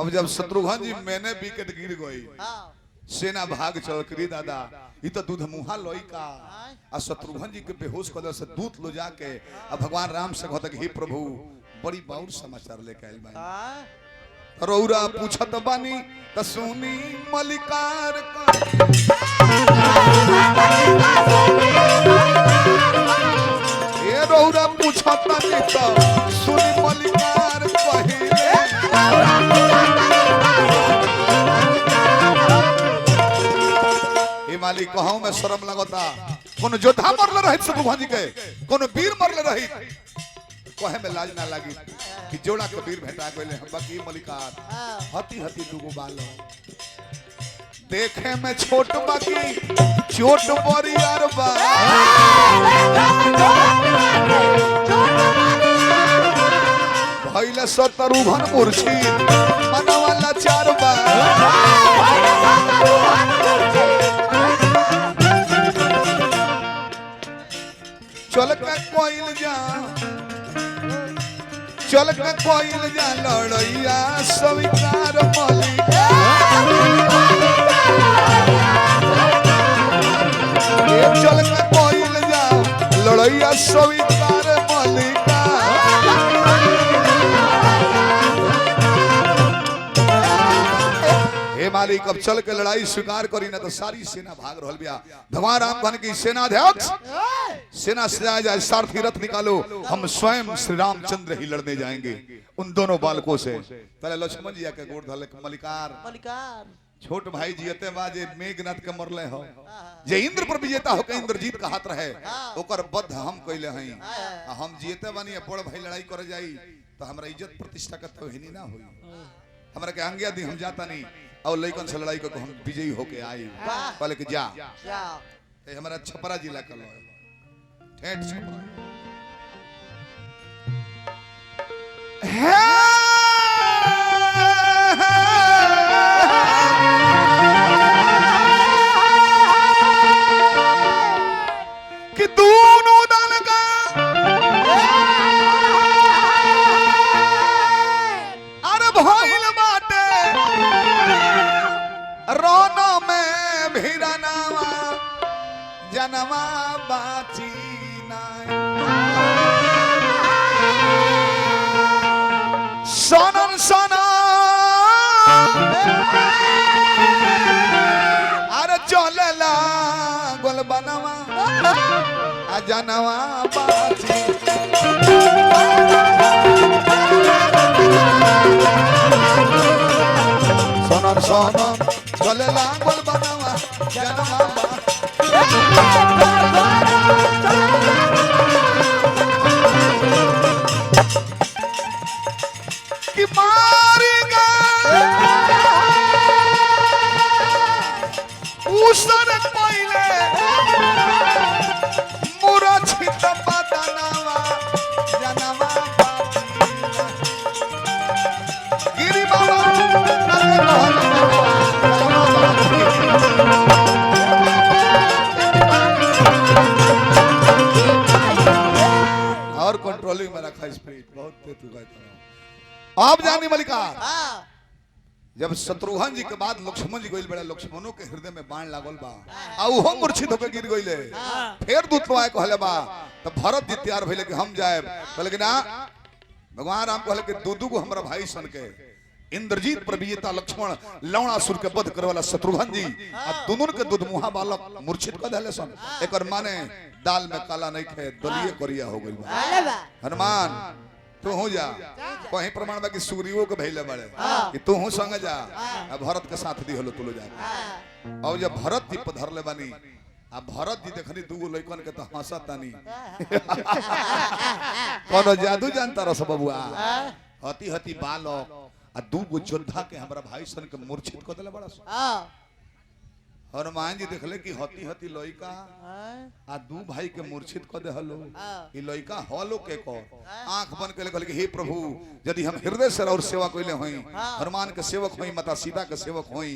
अब जब शत्रुघ्न जी मैंने विकेट गिर गई सेना भाग चल करी दादा इ तो दूध मुहा लोई का आ शत्रुघ्न जी के बेहोश कर से दूत लो जाके अब भगवान राम से कहता कि हे प्रभु बड़ी बाउर समाचार लेके आइल बानी रौरा पूछत बानी त सुनी मलिकार का ए रौरा पूछत बानी त सुनी मलिकार कहिले ए मालिक कहूं मैं शर्म लगता कोनो योद्धा मरले रहित शत्रुघ्न जी के कोनो वीर मरले रहित कहे में लाज ना लगी कि जोड़ा के वीर भेटा गइले हम बाकी मलिकार हती हती दुगो बालो देखे में छोट बाकी चोट बरियार बा भइले शत्रुघ्न मूर्छित मनवा लाचार बा चल के कोइल जा लड़ैया स्वीकार मलिका चल के कोइल जा लड़ैया स्वीकार मलिका हे मालिक अब चल के लड़ाई स्वीकार करी ना तो सारी सेना भाग रहल बिया भगवान राम कहन की सेनाध्यक्ष सेना सजाया जाए सारथी रथ निकालो हम स्वयं श्री रामचंद्र ही लड़ने जाएंगे उन दोनों बालकों से पहले लक्ष्मण जी के गोड़ धले मलिकार छोट भाई जीते बा जे मेघनाथ के मरले हो जे इंद्र पर विजेता हो के इंद्रजीत का हाथ रहे ओकर बद्ध हम कइले हई हम जीते बानी बड़ भाई लड़ाई करे जाई तो हमरा इज्जत प्रतिष्ठा के तोहिनी ना होई हमरा के आज्ञा दी हम जाता नहीं और लइकन से लड़ाई को हम विजयी होके आई पहले कि जा ए हमारा छपरा जिला का लो ठेठ छपरा कि दोनों दल का अरे भइल बाटे रोना में भिरनावा जनवा बाची सनन सना अरे चलला गोल बनवा आ जनवा बाची सनन सना चलला गोल बनवा जनवा कि मारेगा उसर पहले मुरा छित बदनवा जनवा गिरी बाबा और कंट्रोलिंग में रखा स्पीड बहुत तेज कहता आप जानी मलिकार जब शत्रुघ्न जी के बाद लक्ष्मण जी गइल बड़ा लक्ष्मणों के हृदय में बाण लागल बा आ ओहो मूर्छित होके गिर गइले फिर दूत लोग आए कहले बा तो भरत जी तैयार भइले कि हम जाए कहले कि ना भगवान राम कहले कि दूदू को हमरा भाई सन के इंद्रजीत पर विजेता लक्ष्मण लवणासुर के वध करे वाला शत्रुघ्न जी आ दोनों के दूध मुहा बालक मूर्छित कर देले सन एकर माने दाल में काला नहीं खे दलिए करिया हो गइल बा हनुमान तू हो जा कहीं प्रमाण बा कि सुग्रीवो के भइले बड़े कि तू हो संग जा भरत के साथ दी होलो तू लो जा और जब भरत जी पर धरले बानी आ भरत जी देखनी दूगो लइकन के तो हंसतानी कोनो जादू जानता रस बबुआ हती हती बालक आ दूगो योद्धा के हमरा भाई सन के मूर्छित कर देले बड़ा हनुमान जी देखले कि हती हती लइका आ दू भाई के मूर्छित कर दे हलो ई लइका हलो के को आंख बंद के कहले कि हे प्रभु यदि हम हृदय से और सेवा कइले होई हनुमान के सेवक होई माता सीता के सेवक होई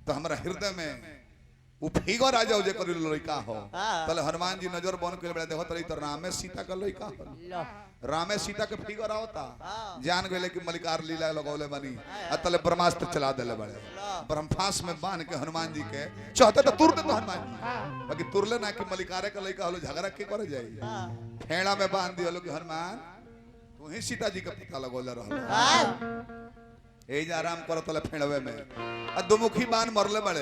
तो हमरा हृदय में उ फिगर आ जाओ जे करी लइका हो तले हनुमान जी नजर बन के बड़ा देखत रही तो रामे सीता का लइका हो रामे सीता के फिगर आवता जान गेले कि मलिकार लीला लगौले बनी तले ब्रह्मास्त्र चला देले बड़े ब्रह्मास्त्र में बांध के हनुमान जी के चाहते तो तुर दे तो हनुमान जी बाकी तुरले ना कि मलिकारे का लइका होलो झगड़ा के करे जाई फेड़ा में बांध दियो कि हनुमान तू ही सीता जी के पता लगौले रहलो ए जा आराम करो तले फेड़वे में आ दुमुखी बाण मरले बड़े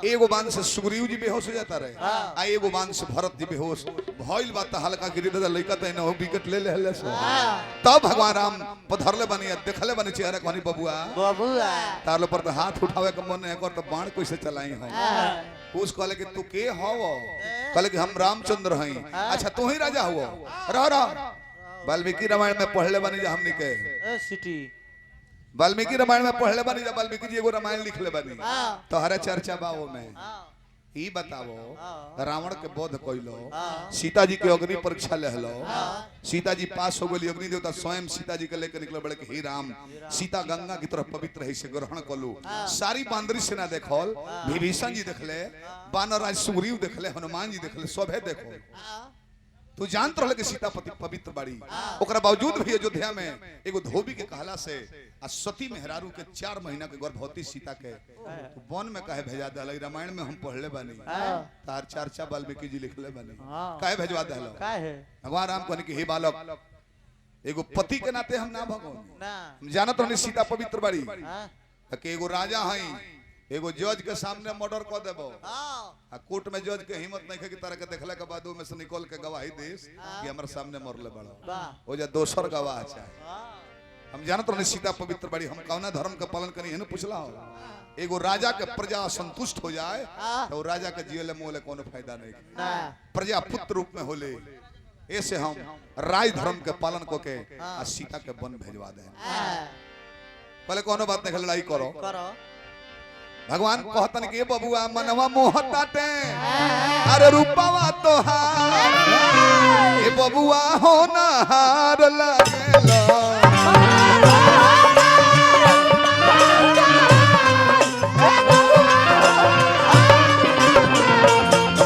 एगो बाण से सुग्रीव जी बेहोश हो जाता रहे आ एगो बाण से भरत जी बेहोश भइल बात हल्का गिरी दे लइका त न हो विकेट ले ले से तब भगवान राम पधरले बनी देखले बनी चेहरा कहनी बबुआ बबुआ तारलो पर तो हाथ उठावे के मन है कर तो बाण कैसे चलाई हो उस कहले कि तू के हो कहले कि हम रामचंद्र हई अच्छा तू ही राजा हो रह वाल्मीकि रामायण में पढ़ले बनी जा हमनी के सिटी वाल्मीकि रामायण में पढ़ले बनी जब वाल्मीकि जी एगो रामायण लिखले बनी तो हरे चर्चा बाओ में ई बतावो रावण के बोध कइलो सीता जी के अग्नि परीक्षा लेहलो सीता जी पास हो गेली अग्नि देवता स्वयं सीता जी के लेकर निकले बड़े कि हे राम सीता गंगा की तरफ पवित्र है से ग्रहण कलू सारी बांदरी सेना देखल विभीषण जी देखले वानर राज सुग्रीव देखले हनुमान जी देखले सभे देखो तू जानत रहले कि सीता पवित्र बाड़ी ओकरा बावजूद भी अयोध्या में एगो धोबी के कहला से आ सती मेहरारू के 4 महीना के गर्भवती सीता के तो वन में काहे भेजा दहल रामायण में हम पढ़ले बानी तार चर्चा वाल्मीकि जी लिखले बानी काहे भेजवा दहल काहे भगवान राम कहने कि हे बालक एगो पति के नाते हम ना भगो ना हम जानत रहनी सीता पवित्र बाड़ी कि एगो राजा हई एगो जज के सामने मर्डर कर देबो आ कोर्ट में जज के हिम्मत नहीं है कि तरह के देखला के बाद में से निकल के गवाही देस कि हमर सामने मरले बड़ा हो जा दोसर गवाह चाहे हम जानत रहनी सीता पवित्र बाड़ी हम कौना धर्म के पालन करी हेन पूछला हो एगो राजा के प्रजा संतुष्ट हो जाए तो राजा के जियले मोले कोनो फायदा नहीं प्रजा पुत्र रूप में होले ऐसे हम राय धर्म के पालन को के आ सीता के वन भेजवा दे पहले कोनो बात नहीं लड़ाई करो भगवान कहतन के बबुआ मनवा मोहताते अरे रूपवा तोहार ए बबुआ हो ना हार लागेला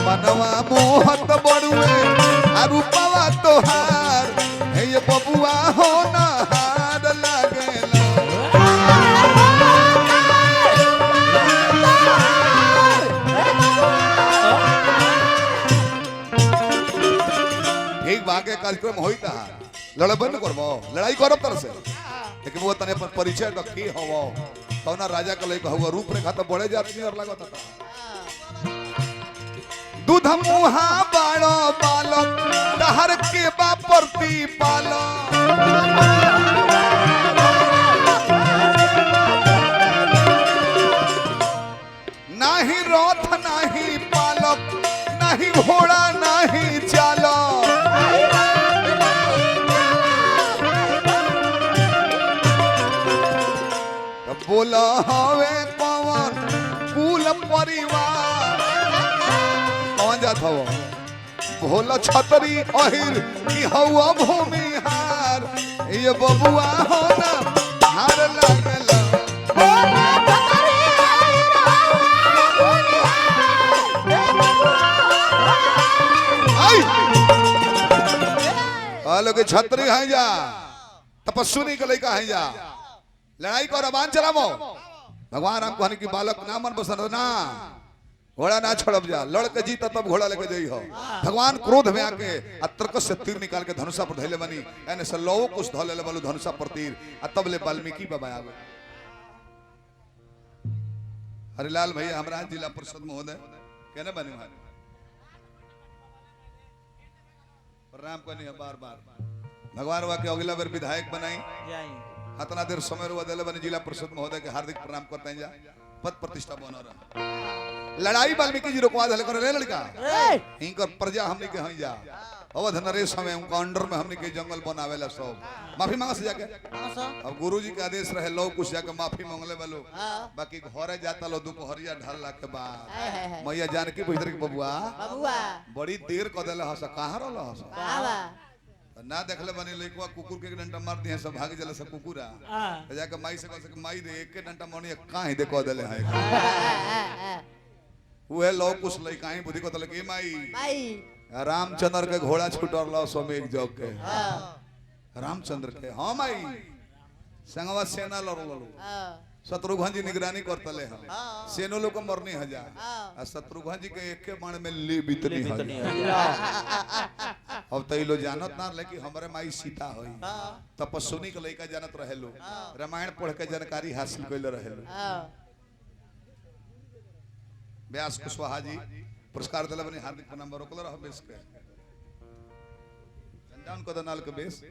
मनवा मोहत बड़ुए आ रूपवा तोहार ए बबुआ हो ना हार लागेला आगे कार्यक्रम होइता लड़बे न करबो लड़ाई करब तर से लेकिन वो तने पर परिचय तो की होवो कौना राजा के लइका हुआ रूप रेखा तो बड़े जात नहीं और लागत दूध मुहा बाड़ो बालक दहर के बापरती पालो नाही रथ नाही पालक नाही घोड़ा नाही चालो बोला हवे पवन कुल परिवार कौन जात हो भोला छतरी अहिर की हवा भूमिहार ये बबुआ हो ना हार लागला लोग छतरी है जा तपस्वी के लइका है जा लड़ाई को रबान चलामो भगवान राम कहने की बालक ना मन बसन ना घोड़ा ना छोड़ब जा लड़के जीता तब घोड़ा लेके जाई हो भगवान क्रोध में आके अत्रकस से तीर निकाल के धनुषा पर धैले बनी एने से लौ कुछ धले ले बलु धनुषा पर तीर आ तब ले वाल्मीकि बाबा आ गए हरिलाल भैया हमरा जिला परिषद महोदय केने बनी प्रणाम करनी है बार बार भगवान वा के अगला बार विधायक बनाई अतना देर समय रुआ दिले बने जिला परिषद महोदय के हार्दिक प्रणाम करते हैं जा पद प्रतिष्ठा बना रहा लड़ाई वाल्मीकि जी रोकवा दिले करे लड़का इनकर प्रजा हमनी के हई जा अवध नरेश हमें उनका अंडर में हमनी के जंगल बनावेला सब माफी मांगा से जाके अब गुरुजी के आदेश रहे लो कुछ जाके माफी मांगले वालो बाकी घरे जाता लो दोपहरिया ढलला के बाद मैया जानकी भीतर के बबुआ बड़ी देर क देले हस कहां रहल हस ना देखले बनी लइकवा कुकुर के डंडा मार दिए सब भाग जले सब कुकुरा जाके माई से कह माई रे एक डंडा मोनी काहे दे क देले है वह लौ कुछ लइकाई बुद्धि को तले के माई भाई रामचंद्र के घोड़ा छूटल लो स्वामी एक जग के हाँ रामचंद्र के हाँ माई संगवा सेना लड़लो हाँ शत्रुघ्न जी निगरानी करतले हम हाँ। सेनो लोग को मरनी हजार हाँ। और शत्रुघ्न जी के एक के बाण में ली बितनी है अब तो ये लोग जानत ना लेकिन हमारे माई सीता होई हाँ तपस्विनी के लइका जानत रहे लो रामायण पढ़ के जानकारी हासिल कइले रहे लो हाँ व्यास कुशवाहा जी पुरस्कार दिला बनी हार्दिक नंबर रोकल रह बेस के संजान को दनाल के बेस